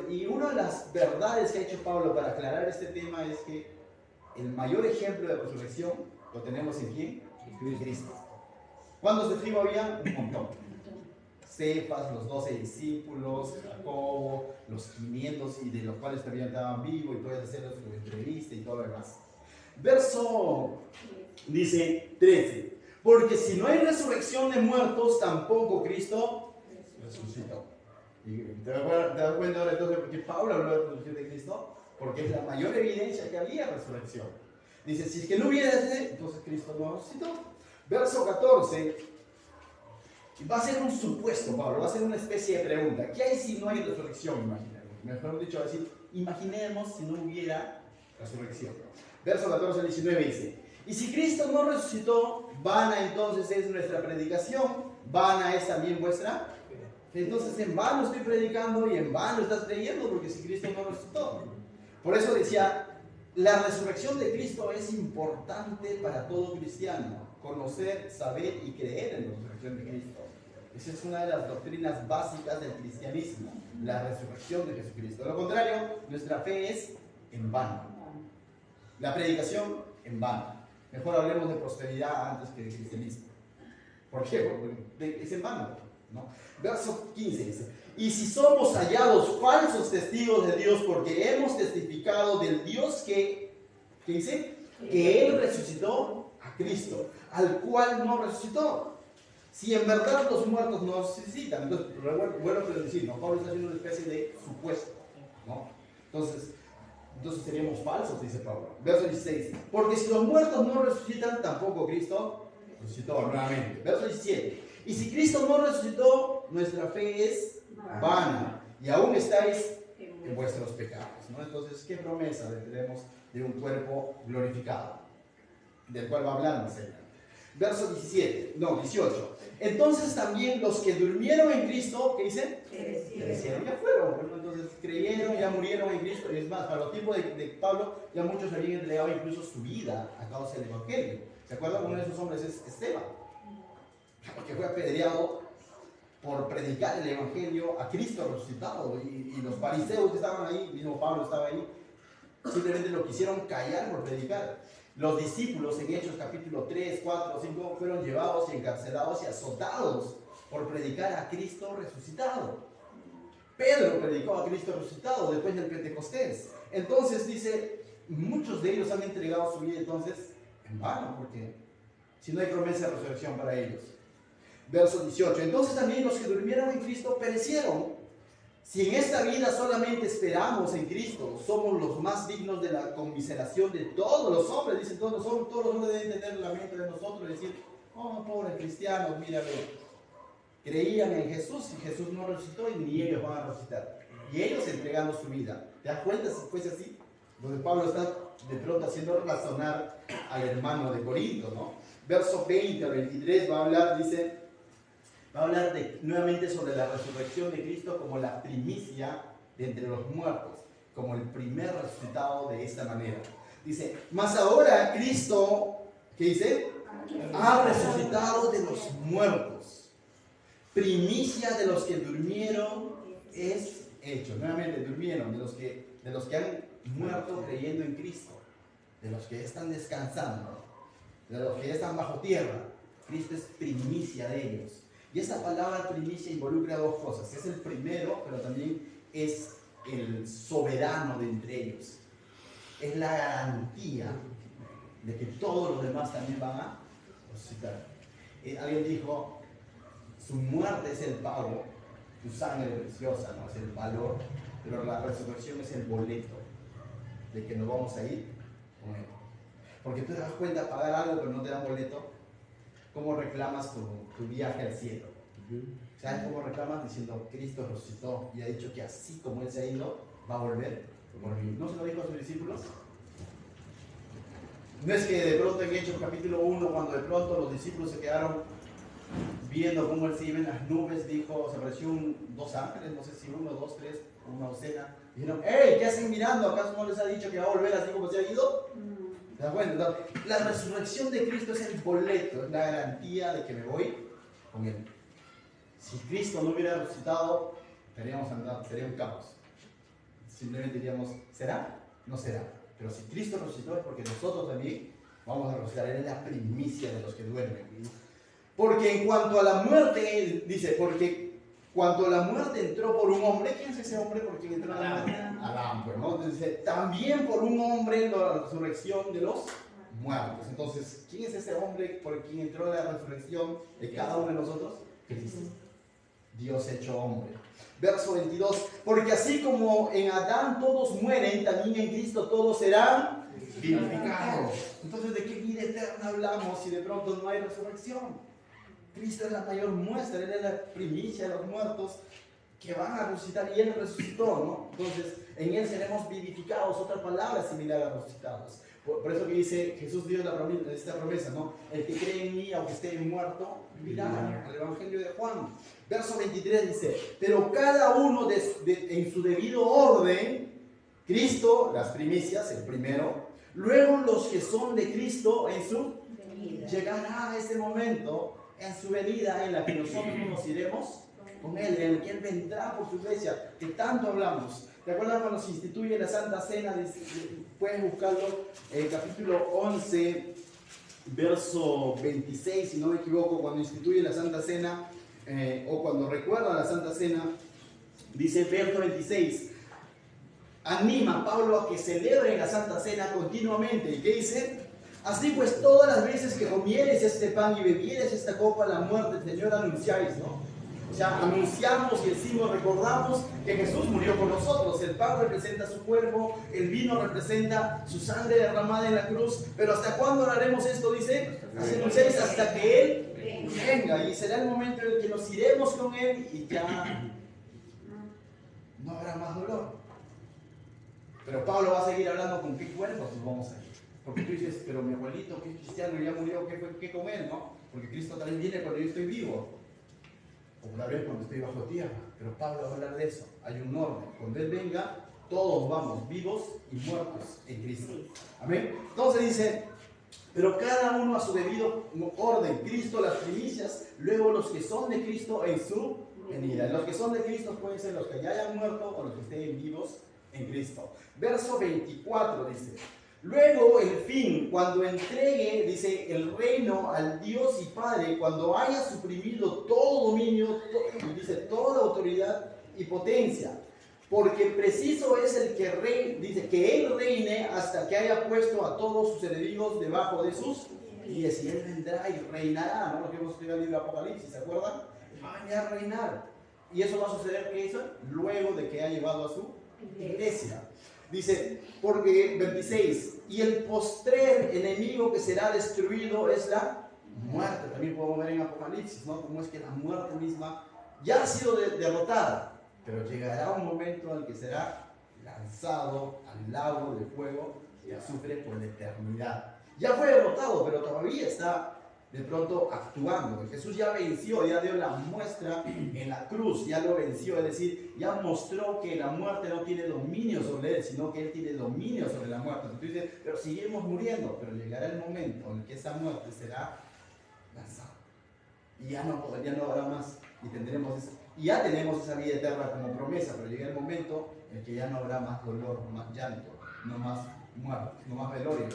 Y una de las verdades que ha hecho Pablo para aclarar este tema es que el mayor ejemplo de resurrección lo tenemos en ¿quién? En Cristo. ¿Cuántos testigos había? Un montón. Cefas, los 12 discípulos, Jacobo, los 500 y de los cuales todavía estaban vivos y puedes hacer su entrevista y todo lo demás. Verso dice 13. Porque si no hay resurrección de muertos, tampoco Cristo resucitó. ¿Y te das cuenta ahora entonces por qué Pablo habló de la resurrección de Cristo? Porque es la mayor evidencia que había resurrección. Dice, si es que no hubiera ese, entonces Cristo no resucitó. Verso 14, va a ser un supuesto, Pablo, va a ser una especie de pregunta. ¿Qué hay si no hay resurrección? Imaginemos. Mejor dicho, va a decir, imaginemos si no hubiera resurrección. Verso 14 al 19 dice, y si Cristo no resucitó, vana entonces es nuestra predicación, vana es también vuestra. Entonces en vano estoy predicando y en vano estás creyendo, porque si Cristo no resucitó. Por eso decía, la resurrección de Cristo es importante para todo cristiano. Conocer, saber y creer en la resurrección de Cristo. Esa es una de las doctrinas básicas del cristianismo, la resurrección de Jesucristo. De lo contrario, nuestra fe es en vano. La predicación en vano. Mejor hablemos de prosperidad antes que de cristianismo. ¿Por qué? Porque es en vano, ¿no? Verso 15 dice, y si somos hallados falsos testigos de Dios porque hemos testificado del Dios que dice, que Él resucitó a Cristo, al cual no resucitó. Si en verdad los muertos no resucitan, entonces, bueno decir, ¿no? Pablo está haciendo una especie de supuesto, ¿no? Entonces seríamos falsos, dice Pablo. Verso 16, porque si los muertos no resucitan, tampoco Cristo resucitó nuevamente. Verso 17, y si Cristo no resucitó, nuestra fe es vana y aún estáis en vuestros pecados, ¿no? Entonces, ¿qué promesa tenemos de un cuerpo glorificado? Del cual va a hablar más adelante. Verso 18. Entonces también los que durmieron en Cristo, ¿qué dicen? Perecieron, ya fueron. Bueno, entonces creyeron, ya murieron en Cristo. Y es más, para los tiempos de Pablo, ya muchos habían entregado incluso su vida a causa del Evangelio. ¿Se acuerdan? Uno de esos hombres es Esteban, que fue apedreado por predicar el Evangelio a Cristo resucitado. Y los fariseos que estaban ahí, mismo Pablo estaba ahí, simplemente lo quisieron callar por predicar. Los discípulos en Hechos capítulo 3, 4, 5 fueron llevados y encarcelados y azotados por predicar a Cristo resucitado. Pedro predicó a Cristo resucitado después del Pentecostés. Entonces dice, muchos de ellos han entregado su vida entonces en vano, porque si no hay promesa de resurrección para ellos. Verso 18, entonces también los que durmieron en Cristo perecieron. Si en esta vida solamente esperamos en Cristo, somos los más dignos de la conmiseración de todos los hombres. Dicen todos los hombres deben tener la mente de nosotros y decir, oh, pobres cristianos, mírame, creían en Jesús y Jesús no resucitó y ni ellos van a resucitar. Y ellos entregando su vida. ¿Te das cuenta si fuese así? Donde Pablo está de pronto haciendo razonar al hermano de Corinto, ¿no? Verso 20 al 23 va a hablar, dice... Va a hablar nuevamente sobre la resurrección de Cristo como la primicia de entre los muertos, como el primer resucitado de esta manera. Dice, mas ahora Cristo, ¿qué dice? Ha resucitado de los muertos. Primicia de los que durmieron es hecho. Nuevamente, durmieron, de los que han muerto creyendo en Cristo, de los que están descansando, de los que están bajo tierra. Cristo es primicia de ellos. Y esta palabra primicia involucra dos cosas. Es el primero, pero también es el soberano de entre ellos. Es la garantía de que todos los demás también van a resucitar. Alguien dijo, su muerte es el pago, su sangre preciosa, ¿no? Es el valor, pero la resurrección es el boleto de que nos vamos a ir con él. Porque tú te das cuenta, pagar algo pero no te dan boleto, cómo reclamas tu viaje al cielo. ¿Sabes cómo reclamas? Diciendo, Cristo resucitó y ha dicho que así como Él se ha ido, va a volver por mí. ¿No se lo dijo a sus discípulos? No es que de pronto en Hechos capítulo 1, cuando de pronto los discípulos se quedaron viendo cómo Él se iba en las nubes, dijo, se apareció dos ángeles, no sé si uno, dos, tres, una docena, dijeron, ¡hey! ¿Qué hacen mirando? ¿Acaso no les ha dicho que va a volver así como se ha ido? ¿Te das cuenta? La resurrección de Cristo es el boleto, es la garantía de que me voy con Él. Si Cristo no hubiera resucitado, estaríamos andando, sería un caos. Simplemente diríamos, ¿será? No será. Pero si Cristo resucitó es porque nosotros también vamos a resucitar. Él es la primicia de los que duermen. Porque en cuanto a la muerte, él dice, porque cuando la muerte entró por un hombre, ¿quién es ese hombre por quien entró la muerte? Adán, pues, ¿no? Entonces dice, también por un hombre la resurrección de los muertos. Entonces, ¿quién es ese hombre por quien entró la resurrección de cada uno de nosotros? Cristo. Dios hecho hombre. Verso 22, porque así como en Adán todos mueren, también en Cristo todos serán vivificados. Entonces, ¿de qué vida eterna hablamos si de pronto no hay resurrección? Cristo es la mayor muestra, Él es la primicia de los muertos que van a resucitar y Él resucitó, ¿no? Entonces, en Él seremos vivificados, otra palabra similar a resucitados. Por eso que dice, Jesús dio esta promesa, ¿no? El que cree en mí, aunque esté muerto, vivirá. El Evangelio de Juan. Verso 23 dice, pero cada uno en su debido orden, Cristo, las primicias, el primero, luego los que son de Cristo en su venida. Llegará a ese momento, en su venida, en la que nosotros nos iremos con Él, en el que Él vendrá por su iglesia, que tanto hablamos. ¿Te acuerdas cuando se instituye la Santa Cena? Puedes buscarlo, capítulo 11, verso 26, si no me equivoco, cuando instituye la Santa Cena, o cuando recuerda la Santa Cena, dice verso 26, anima a Pablo a que celebre la Santa Cena continuamente. ¿Y qué dice? Así pues, todas las veces que comieres este pan y bebieres esta copa, la muerte del Señor anunciáis, ¿no? O sea, anunciamos y decimos, recordamos que Jesús murió por nosotros. El pan representa su cuerpo, el vino representa su sangre derramada en la cruz. Pero ¿hasta cuándo haremos esto? Dice, hasta que Él venga. Y será el momento en el que nos iremos con Él y ya no habrá más dolor. Pero Pablo va a seguir hablando con qué cuerpos nos vamos a ir. Porque tú dices, pero mi abuelito que es cristiano ya murió, ¿qué con él? ¿No? Porque Cristo también viene cuando yo estoy vivo. O una vez cuando estoy bajo tierra. Pero Pablo va a hablar de eso. Hay un orden. Cuando Él venga, todos vamos vivos y muertos en Cristo. Amén. Entonces dice, pero cada uno a su debido orden. Cristo las primicias, luego los que son de Cristo en su venida. Los que son de Cristo pueden ser los que ya hayan muerto o los que estén vivos en Cristo. Verso 24 dice, luego el fin, cuando entregue, dice, el reino al Dios y Padre, cuando haya suprimido todo dominio, dice, toda autoridad y potencia, porque preciso es el que dice, que Él reine hasta que haya puesto a todos sus enemigos debajo de sus pies, y Él vendrá y reinará, ¿no? Lo que hemos estudiado en el libro de Apocalipsis, ¿se acuerdan? Va a venir a reinar, y eso va a suceder, ¿qué hizo? Luego de que ha llevado a su iglesia. Dice, porque 26, y el postrer enemigo que será destruido es la muerte. También podemos ver en Apocalipsis, ¿no? Cómo es que la muerte misma ya ha sido derrotada, pero llegará un momento en el que será lanzado al lago de fuego y azufre por la eternidad. Ya fue derrotado, pero todavía está de pronto actuando. Jesús ya venció, ya dio la muestra en la cruz, ya lo venció, es decir, ya mostró que la muerte no tiene dominio sobre Él, sino que Él tiene dominio sobre la muerte. Entonces dice, pero seguimos muriendo, pero llegará el momento en que esa muerte será lanzada. Y ya no habrá más, y ya tenemos esa vida eterna como promesa, pero llega el momento en que ya no habrá más dolor, no más llanto, no más muerte, no más velorio.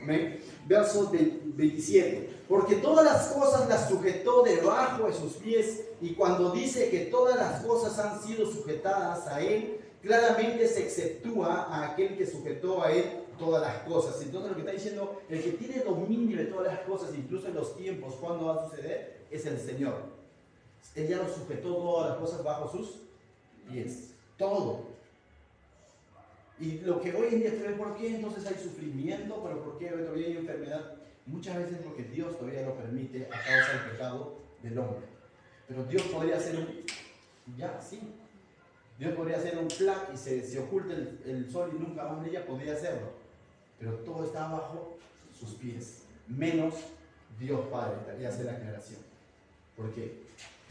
Amén. Verso 27. Porque todas las cosas las sujetó debajo de sus pies, y cuando dice que todas las cosas han sido sujetadas a Él, claramente se exceptúa a aquel que sujetó a Él todas las cosas. Entonces lo que está diciendo, el que tiene dominio de todas las cosas, incluso en los tiempos, ¿cuándo va a suceder? Es el Señor. Él ya lo sujetó todas las cosas bajo sus pies. Todo. Y lo que hoy en día, ¿por qué entonces hay sufrimiento? ¿Pero por qué todavía hay enfermedad? Muchas veces porque Dios todavía lo permite a causa del pecado del hombre. Pero Dios podría hacer sí. Dios podría hacer un plan y se oculta el sol y nunca más brilla, podría hacerlo. Pero todo está bajo sus pies. Menos Dios Padre, todavía hace la aclaración. Porque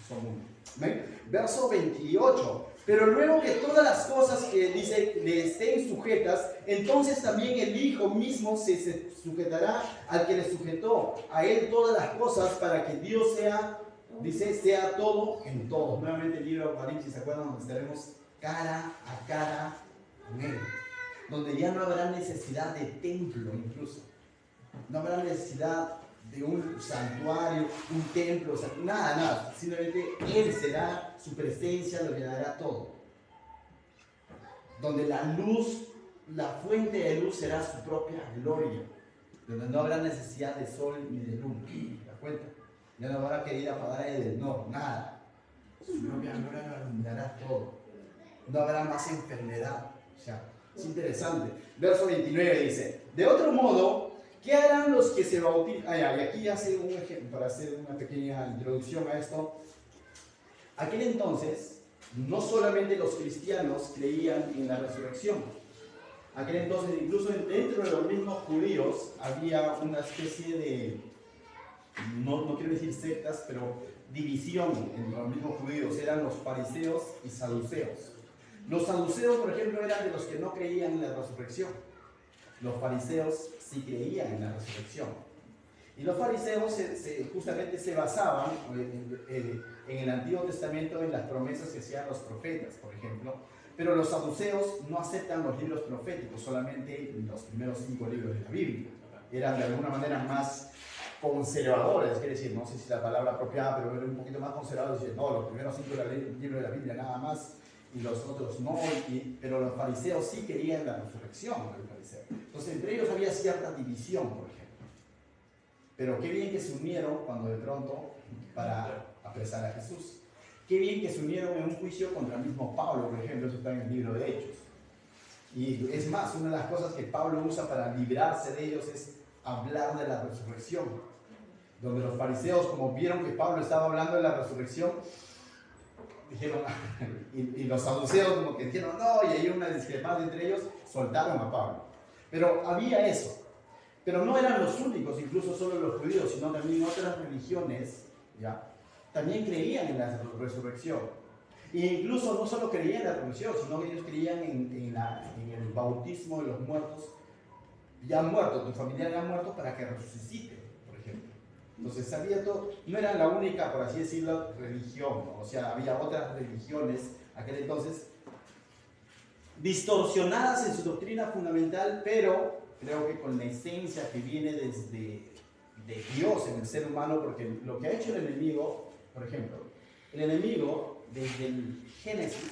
son uno. ¿Ven? Verso 28. Pero luego que todas las cosas que dice le estén sujetas, entonces también el Hijo mismo se sujetará al que le sujetó a él todas las cosas, para que Dios sea, dice, sea todo en todos. Nuevamente el libro de Apocalipsis, ¿se acuerdan? Donde estaremos cara a cara con él. Donde ya no habrá necesidad de templo incluso. No habrá necesidad de un santuario, un templo, o sea, nada. Simplemente Él será, su presencia lo llenará todo. Donde la luz, la fuente de luz será su propia gloria. Donde no habrá necesidad de sol ni de luna. ¿Te das cuenta? Ya no habrá que ir a pagar del norte, nada. Su propia gloria lo iluminará todo. No habrá más enfermedad. O sea, es interesante. Verso 29 dice: de otro modo, ¿qué harán los que se bautizan? Y aquí hace un ejemplo para hacer una pequeña introducción a esto. Aquel entonces, no solamente los cristianos creían en la resurrección. Aquel entonces, incluso dentro de los mismos judíos, había una especie de, no quiero decir sectas, pero división entre los mismos judíos. Eran los fariseos y saduceos. Los saduceos, por ejemplo, eran de los que no creían en la resurrección. Los fariseos sí creían en la resurrección. Y los fariseos justamente se basaban en el Antiguo Testamento en las promesas que hacían los profetas, por ejemplo. Pero los saduceos no aceptan los libros proféticos, solamente los primeros 5 libros de la Biblia. Eran de alguna manera más conservadores, quiere decir, no sé si la palabra apropiada, pero eran un poquito más conservadores. Dicen, no, los primeros 5 libros de la Biblia nada más, y los otros no. Pero los fariseos sí querían en la resurrección. Entonces, entre ellos había cierta división, por ejemplo. Pero qué bien que se unieron cuando de pronto para apresar a Jesús. Qué bien que se unieron en un juicio contra el mismo Pablo, por ejemplo, eso está en el libro de Hechos. Y es más, una de las cosas que Pablo usa para librarse de ellos es hablar de la resurrección. Donde los fariseos, como vieron que Pablo estaba hablando de la resurrección, dijeron, y los saduceos como que dijeron, no, y hay una discrepancia entre ellos, soltaron a Pablo. Pero había eso. Pero no eran los únicos, incluso solo los judíos, sino también otras religiones, ¿ya? También creían en la resurrección. E incluso no solo creían en la resurrección, sino que ellos creían en el bautismo de los muertos, ya muertos, tu familiar ya muerto, para que resucite, por ejemplo. Entonces sabía todo, no era la única, por así decirlo, religión, ¿no? O sea, había otras religiones, aquel entonces, distorsionadas en su doctrina fundamental, pero creo que con la esencia que viene de Dios en el ser humano, porque lo que ha hecho el enemigo, por ejemplo, el enemigo desde el Génesis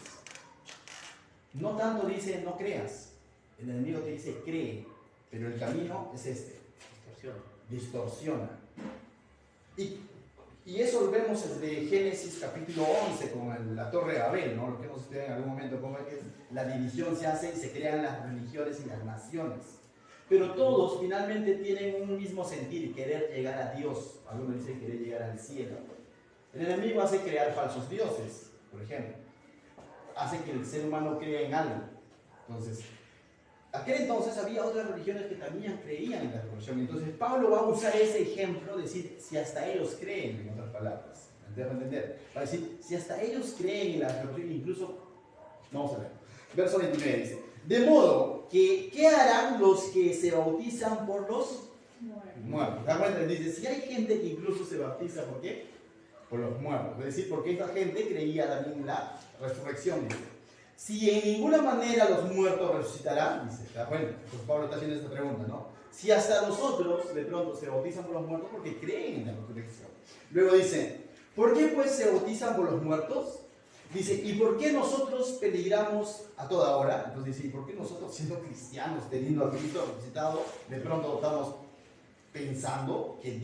no tanto dice no creas, el enemigo te dice cree, pero el camino es este, distorsiona. Y eso lo vemos desde Génesis capítulo 11 con la Torre de Babel, ¿no? Lo que hemos estudiado en algún momento, cómo es que la división se hace y se crean las religiones y las naciones. Pero todos finalmente tienen un mismo sentir, querer llegar a Dios. Algunos dicen querer llegar al cielo. El enemigo hace crear falsos dioses, por ejemplo. Hace que el ser humano crea en algo. Entonces, aquel entonces había otras religiones que también creían en la resurrección. Entonces Pablo va a usar ese ejemplo, decir, si hasta ellos creen, en otras palabras. ¿Me dejo entender? Va a decir, si hasta ellos creen en la resurrección, incluso, vamos a ver. Verso 29 dice, de modo que, ¿qué harán los que se bautizan por los muertos? ¿Te das cuenta? Dice, si hay gente que incluso se bautiza, ¿por qué? Por los muertos. Es decir, porque esta gente creía también en la resurrección, dice. Si en ninguna manera los muertos resucitarán, dice, ¿te das cuenta? Entonces Pablo está haciendo esta pregunta, ¿no? Si hasta nosotros de pronto se bautizan por los muertos porque creen en la resurrección. Luego dice, ¿por qué pues se bautizan por los muertos? Dice, ¿y por qué nosotros peligramos a toda hora? Entonces dice, ¿y por qué nosotros siendo cristianos, teniendo a Cristo resucitado, de pronto estamos pensando que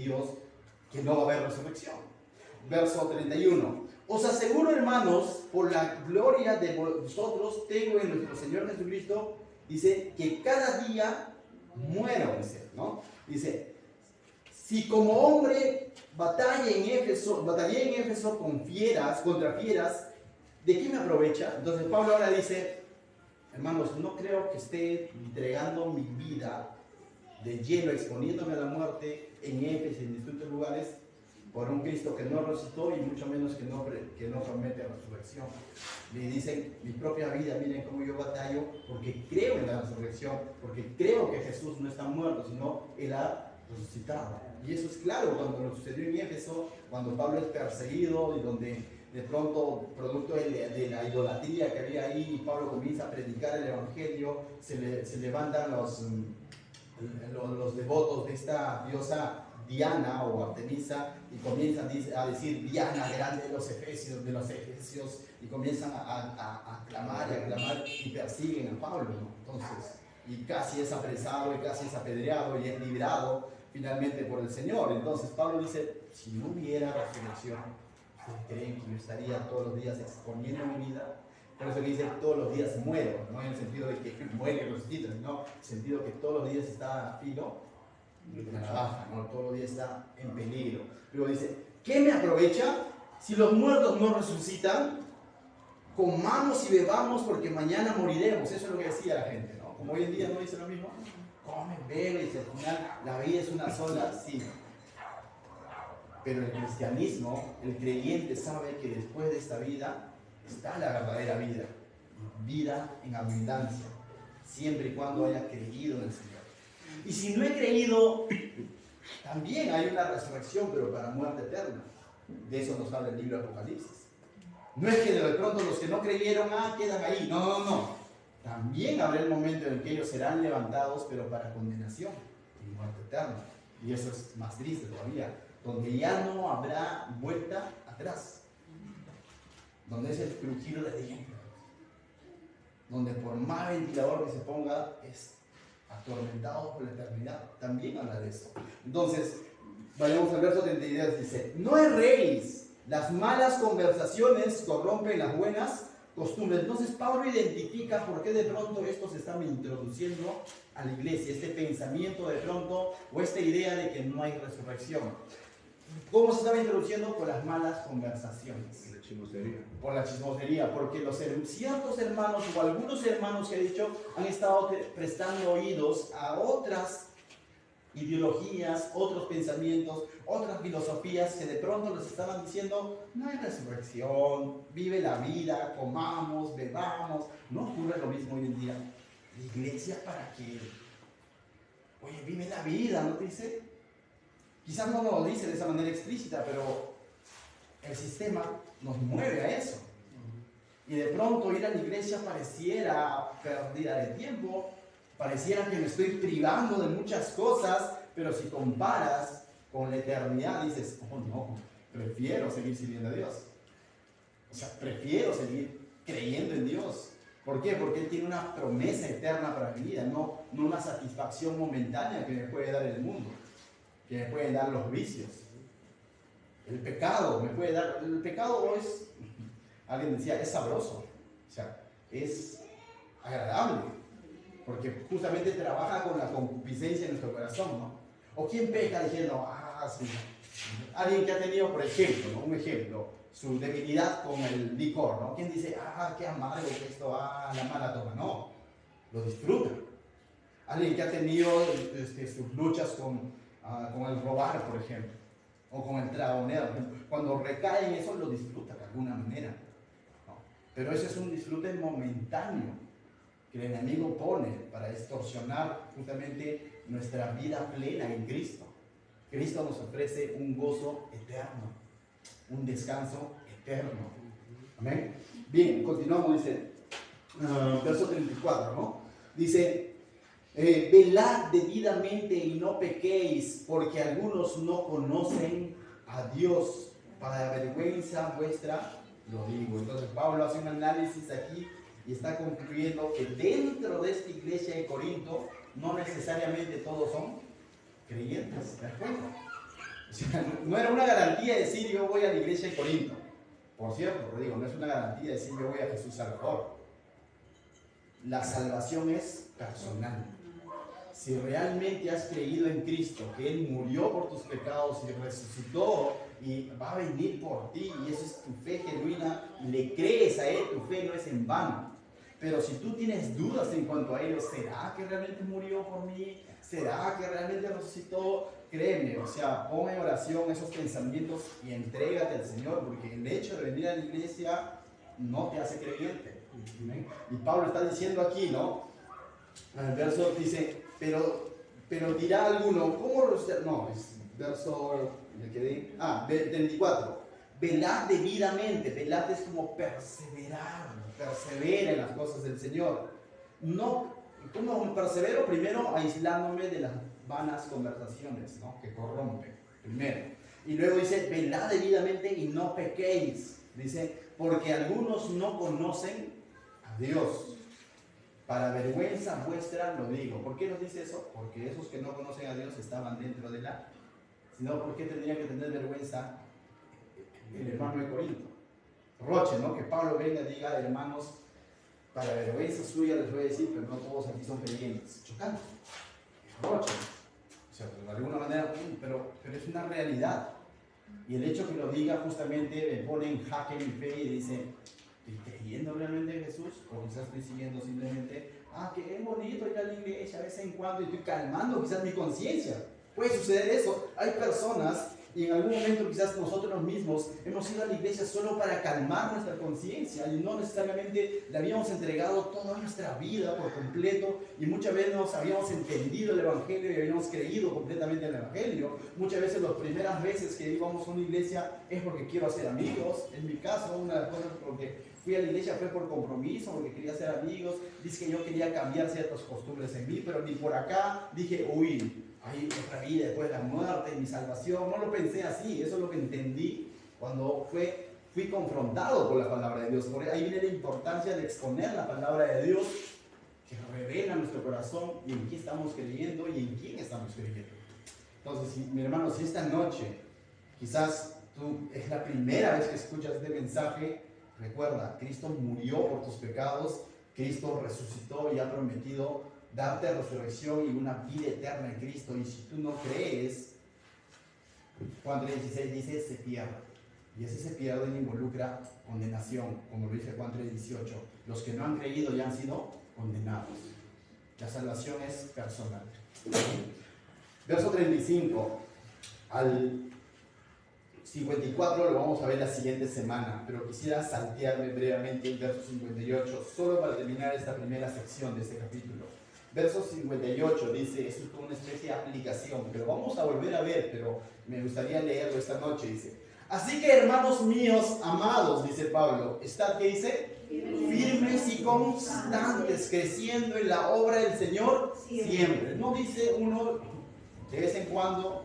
que no va a haber resurrección? Verso 31. Os aseguro, hermanos, por la gloria de vosotros, tengo en nuestro Señor Jesucristo, dice, que cada día muero, dice, ¿no? Dice, si como hombre batallé en Éfeso contra fieras, ¿de qué me aprovecha? Entonces Pablo ahora dice, hermanos, no creo que esté entregando mi vida de lleno, exponiéndome a la muerte en Éfeso, en distintos lugares, por un Cristo que no resucitó y mucho menos que no promete resurrección. Le dicen, mi propia vida, miren cómo yo batallo, porque creo en la resurrección, porque creo que Jesús no está muerto, sino Él ha resucitado. Y eso es claro cuando lo sucedió en Éfeso, cuando Pablo es perseguido y donde de pronto, producto de la idolatría que había ahí, Pablo comienza a predicar el Evangelio, se levantan los devotos de esta diosa Diana o Artemisa y comienzan a decir Diana grande de los efesios, y comienzan a clamar y persiguen a Pablo, ¿no? Entonces, y casi es apresado y casi es apedreado y es librado finalmente por el Señor. Entonces Pablo dice, si no hubiera resurrección, ¿ustedes creen que yo estaría todos los días exponiendo mi vida? Por eso que dice todos los días muero, no en el sentido de que muere y resucita, sino en el sentido que todos los días está a filo de la navaja, ¿no? Todos los días está en peligro. Luego dice, ¿qué me aprovecha si los muertos no resucitan? Comamos y bebamos porque mañana moriremos. Eso es lo que decía la gente, ¿no? Como hoy en día no dice lo mismo. Come, bebe, y al final la vida es una sola, sí. Pero el cristianismo, el creyente sabe que después de esta vida está la verdadera vida. Vida en abundancia, siempre y cuando haya creído en el Señor. Y si no he creído, también hay una resurrección, pero para muerte eterna. De eso nos habla el libro de Apocalipsis. No es que de pronto los que no creyeron, quedan ahí. No. También habrá el momento en que ellos serán levantados, pero para condenación y muerte eterna. Y eso es más triste todavía, donde ya no habrá vuelta atrás. Donde es el crujir de dientes. Donde por más ventilador que se ponga, es atormentado por la eternidad. También habla de eso. Entonces, vayamos al verso 32, dice, no erréis, las malas conversaciones corrompen las buenas costumbres. Entonces Pablo identifica por qué de pronto esto se está introduciendo a la iglesia, este pensamiento de pronto, o esta idea de que no hay resurrección. ¿Cómo se estaba introduciendo? Por las malas conversaciones. La chismosería. Por la chismosería, porque ciertos hermanos o algunos hermanos que he dicho han estado prestando oídos a otras ideologías, otros pensamientos, otras filosofías que de pronto les estaban diciendo, no hay resurrección, vive la vida, comamos, bebamos. ¿No ocurre lo mismo hoy en día? La iglesia, ¿para qué? Oye, vive la vida, ¿no te dice? Quizás no lo dice de esa manera explícita, pero el sistema nos mueve a eso. Y de pronto ir a la iglesia pareciera pérdida de tiempo, pareciera que me estoy privando de muchas cosas, pero si comparas con la eternidad dices, oh no, prefiero seguir sirviendo a Dios. O sea, prefiero seguir creyendo en Dios. ¿Por qué? Porque Él tiene una promesa eterna para mi vida, no una satisfacción momentánea que me puede dar el mundo, que me pueden dar los vicios. El pecado me puede dar, el pecado es, alguien decía, es sabroso, o sea, es agradable, porque justamente trabaja con la concupiscencia en nuestro corazón, ¿no? ¿O quién peca diciendo, sí? Alguien que ha tenido, por ejemplo, ¿no? Un ejemplo, su debilidad con el licor, ¿no? ¿Quién dice, qué amargo que esto, la mala toma? No, lo disfruta. Alguien que ha tenido sus luchas con el robar, por ejemplo, o con el tragoneo, cuando recae en eso lo disfruta de alguna manera, ¿no? Pero ese es un disfrute momentáneo que el enemigo pone para extorsionar justamente nuestra vida plena en Cristo. Cristo nos ofrece un gozo eterno, un descanso eterno. Amén. Bien, continuamos, dice, verso 34, ¿no? Dice, velad debidamente y no pequéis, porque algunos no conocen a Dios. Para vergüenza vuestra lo digo. Entonces Pablo hace un análisis aquí y está concluyendo que dentro de esta iglesia de Corinto no necesariamente todos son creyentes. ¿Te das cuenta? O sea, no era una garantía decir yo voy a la iglesia de Corinto. Por cierto, te digo, no es una garantía decir yo voy a Jesús Salvador. La salvación es personal. si realmente has creído en Cristo, que Él murió por tus pecados y resucitó y va a venir por ti, y eso es tu fe genuina, y le crees a Él, tu fe no es en vano. Pero si tú tienes dudas en cuanto a ello, ¿será que realmente murió por mí? ¿Será que realmente resucitó? Créeme, o sea, pon en oración esos pensamientos y entrégate al Señor, porque el hecho de venir a la iglesia no te hace creyente. Y Pablo está diciendo aquí, ¿no? El verso dice, pero dirá alguno, ¿cómo resucitar? No, es verso, me quedé, 24. Velad debidamente, velad es como perseverar, persevera en las cosas del Señor. No, ¿cómo persevero? Primero aislándome de las vanas conversaciones, ¿no? Que corrompen, primero. Y luego dice, velad debidamente y no pequéis. Dice, porque algunos no conocen a Dios. Para vergüenza vuestra lo digo. ¿Por qué nos dice eso? Porque esos que no conocen a Dios estaban dentro de la... Sino, ¿por qué tendría que tener vergüenza el hermano de Corinto? Roche, ¿no? Que Pablo venga y diga, hermanos, para vergüenza suya les voy a decir, pero no todos aquí son creyentes. Chocante. Roche. O sea, de alguna manera, pero es una realidad. Y el hecho que lo diga justamente me pone en jaque mi fe y dice, ¿estoy creyendo realmente en Jesús? O quizás estoy siguiendo simplemente, que es bonito ir a la iglesia de vez en cuando y estoy calmando quizás mi conciencia. Puede suceder eso. Hay personas, y en algún momento quizás nosotros mismos hemos ido a la iglesia solo para calmar nuestra conciencia y no necesariamente le habíamos entregado toda nuestra vida por completo, y muchas veces nos habíamos entendido el Evangelio y habíamos creído completamente en el Evangelio. Muchas veces las primeras veces que íbamos a una iglesia es porque quiero hacer amigos. En mi caso, una de las cosas porque fui a la iglesia fue por compromiso, porque quería hacer amigos. Dice que yo quería cambiar ciertas costumbres en mí, pero ni por acá dije, uy, hay otra vida después de la muerte, mi salvación. No lo pensé así. Eso es lo que entendí cuando fui confrontado por la palabra de Dios. Por ahí viene la importancia de exponer la palabra de Dios, que revela nuestro corazón y en quién estamos creyendo y en quién estamos creyendo. Entonces, mi hermano, si esta noche quizás tú es la primera vez que escuchas este mensaje, recuerda, Cristo murió por tus pecados, Cristo resucitó y ha prometido darte resurrección y una vida eterna en Cristo. Y si tú no crees, Juan 3:16 dice, se pierde. Y ese se pierde involucra condenación, como lo dice Juan 3:18. Los que no han creído ya han sido condenados. La salvación es personal. Verso 35 al 54 lo vamos a ver la siguiente semana, pero quisiera saltearme brevemente el verso 58, solo para terminar esta primera sección de este capítulo. Verso 58 dice, esto es como una especie de aplicación, pero vamos a volver a ver, pero me gustaría leerlo esta noche. Dice, así que hermanos míos, amados, dice Pablo, ¿qué dice? Firmes y constantes, creciendo en la obra del Señor siempre. No dice uno de vez en cuando,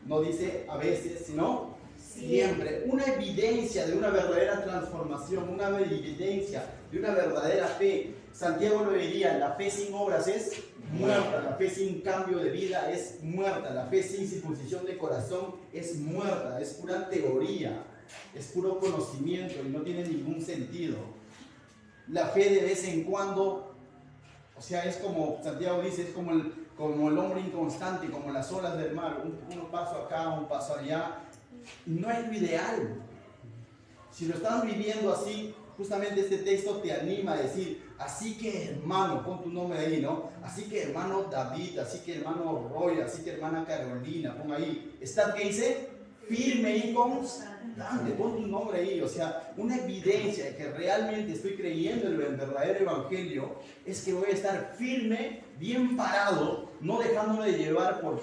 no dice a veces, sino siempre. Una evidencia de una verdadera transformación, una evidencia de una verdadera fe. Santiago lo diría, la fe sin obras es muerta, la fe sin cambio de vida es muerta, la fe sin circuncisión de corazón es muerta, es pura teoría, es puro conocimiento y no tiene ningún sentido. La fe de vez en cuando, o sea, es como Santiago dice, es como el hombre inconstante, como las olas del mar, un paso acá, un paso allá. No es lo ideal. Si lo estás viviendo así, justamente este texto te anima a decir, así que hermano, pon tu nombre ahí, ¿no? Así que hermano David, así que hermano Roy, así que hermana Carolina, pon ahí. ¿Está qué dice? Firme y constante, pon tu nombre ahí. O sea, una evidencia de que realmente estoy creyendo en el verdadero evangelio es que voy a estar firme, bien parado, no dejándome de llevar por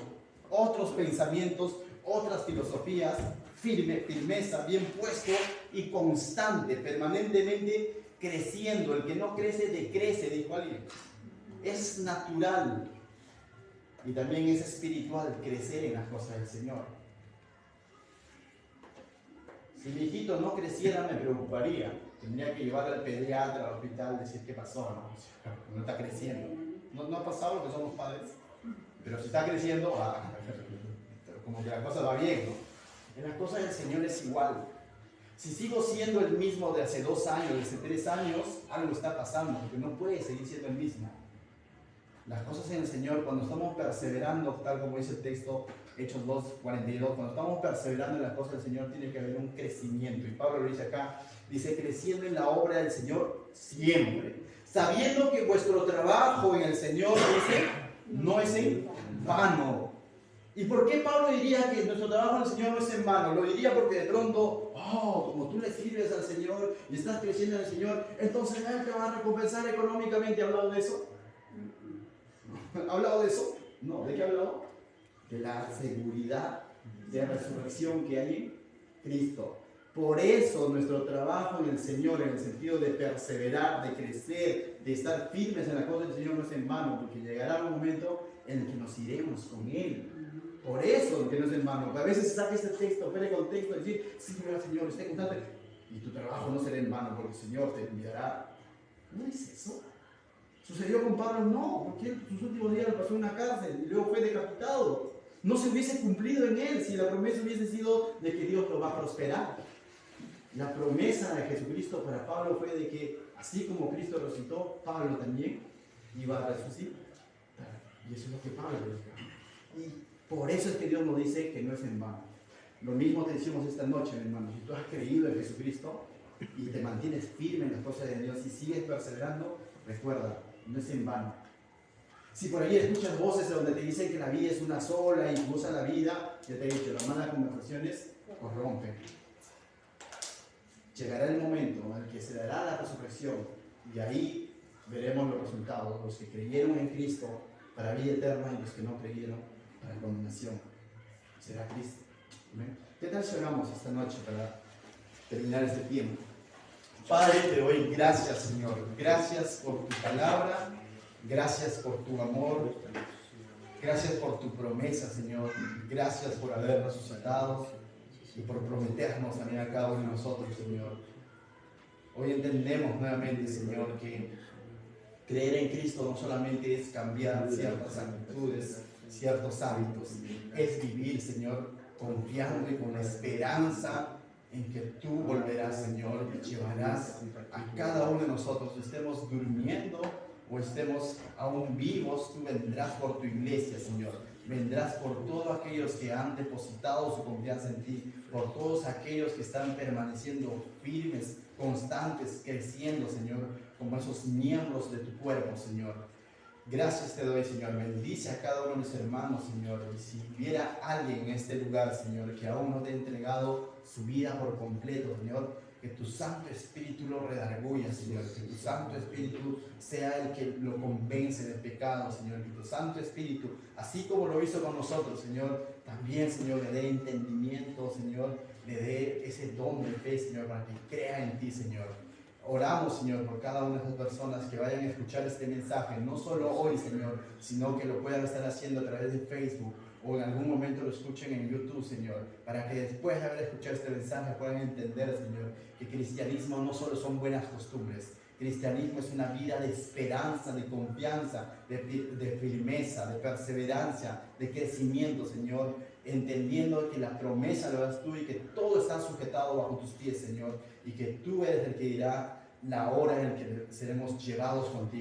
otros pensamientos, otras filosofías, firmeza, bien puesto y constante, permanentemente creciendo. El que no crece, decrece, dijo alguien. Es natural y también es espiritual crecer en las cosas del Señor. Si mi hijito no creciera, me preocuparía. Tendría que llevarlo al pediatra, al hospital, decir qué pasó, ¿no? No está creciendo. No ha pasado lo que somos padres, pero si está creciendo, como que la cosa va bien, ¿no? En las cosas del Señor es igual. Si sigo siendo el mismo de hace 2 años, de hace 3 años, algo está pasando, porque no puede seguir siendo el mismo. Las cosas en el Señor, cuando estamos perseverando, tal como dice el texto, Hechos 2:42, cuando estamos perseverando en las cosas del Señor, tiene que haber un crecimiento. Y Pablo lo dice acá, dice, creciendo en la obra del Señor siempre, sabiendo que vuestro trabajo en el Señor, dice, no es en vano. ¿Y por qué Pablo diría que nuestro trabajo en el Señor no es en vano? Lo diría porque de pronto, como tú le sirves al Señor y estás creciendo en el Señor, entonces Él te va a recompensar económicamente. ¿Ha hablado de eso? ¿Ha hablado de eso? No. ¿De qué ha hablado? De la seguridad de resurrección que hay en Cristo. Por eso nuestro trabajo en el Señor, en el sentido de perseverar, de crecer, de estar firmes en la cosa del Señor, no es en vano, porque llegará un momento en el que nos iremos con Él. Por eso que no es en vano. A veces se saca este texto, fuera de contexto, y decir, sí, pero Señor, esté constante, y tu trabajo no será en vano, porque el Señor te enviará. ¿No es eso? ¿Sucedió con Pablo? No, porque sus últimos días lo pasó en una cárcel y luego fue decapitado. No se hubiese cumplido en él si la promesa hubiese sido de que Dios lo va a prosperar. La promesa de Jesucristo para Pablo fue de que así como Cristo resucitó, Pablo también iba a resucitar. Y eso es lo que Pablo dice. Y por eso es que Dios nos dice que no es en vano. Lo mismo te decimos esta noche, mi hermano. Si tú has creído en Jesucristo y te mantienes firme en las cosas de Dios y sigues perseverando, recuerda, no es en vano. Si por ahí escuchas voces donde te dicen que la vida es una sola y usa la vida, ya te he dicho, las malas conversaciones corrompen. Llegará el momento en el que se dará la resurrección y ahí veremos los resultados, los que creyeron en Cristo para vida eterna y los que no creyeron para condenación. Será Cristo. ¿Amén? ¿Qué tal si oramos esta noche para terminar este tiempo? Padre, te doy gracias, Señor. Gracias por tu palabra. Gracias por tu amor. Gracias por tu promesa, Señor. Gracias por haber resucitado y por prometernos también a cada uno de nosotros, Señor. Hoy entendemos nuevamente, Señor, que creer en Cristo no solamente es cambiar ciertas actitudes, ciertos hábitos. Es vivir, Señor, confiando y con la esperanza en que tú volverás, Señor, y llevarás a cada uno de nosotros, estemos durmiendo o estemos aún vivos, tú vendrás por tu iglesia, Señor. Vendrás por todos aquellos que han depositado su confianza en ti, por todos aquellos que están permaneciendo firmes, constantes, creciendo, Señor, como esos miembros de tu cuerpo, Señor. Gracias te doy, Señor. Bendice a cada uno de mis hermanos, Señor. Y si hubiera alguien en este lugar, Señor, que aún no te ha entregado su vida por completo, Señor, que tu Santo Espíritu lo redarguya, Señor. Que tu Santo Espíritu sea el que lo convence del pecado, Señor. Que tu Santo Espíritu, así como lo hizo con nosotros, Señor, también, Señor, le dé entendimiento, Señor. Le dé ese don de fe, Señor, para que crea en ti, Señor. Oramos, Señor, por cada una de esas personas que vayan a escuchar este mensaje, no solo hoy, Señor, sino que lo puedan estar haciendo a través de Facebook o en algún momento lo escuchen en YouTube, Señor, para que después de haber escuchado este mensaje puedan entender, Señor, que cristianismo no solo son buenas costumbres. Cristianismo es una vida de esperanza, de confianza, de firmeza, de perseverancia, de crecimiento, Señor, entendiendo que la promesa lo das tú y que todo está sujetado bajo tus pies, Señor, y que tú eres el que dirá la hora en la que seremos llevados contigo.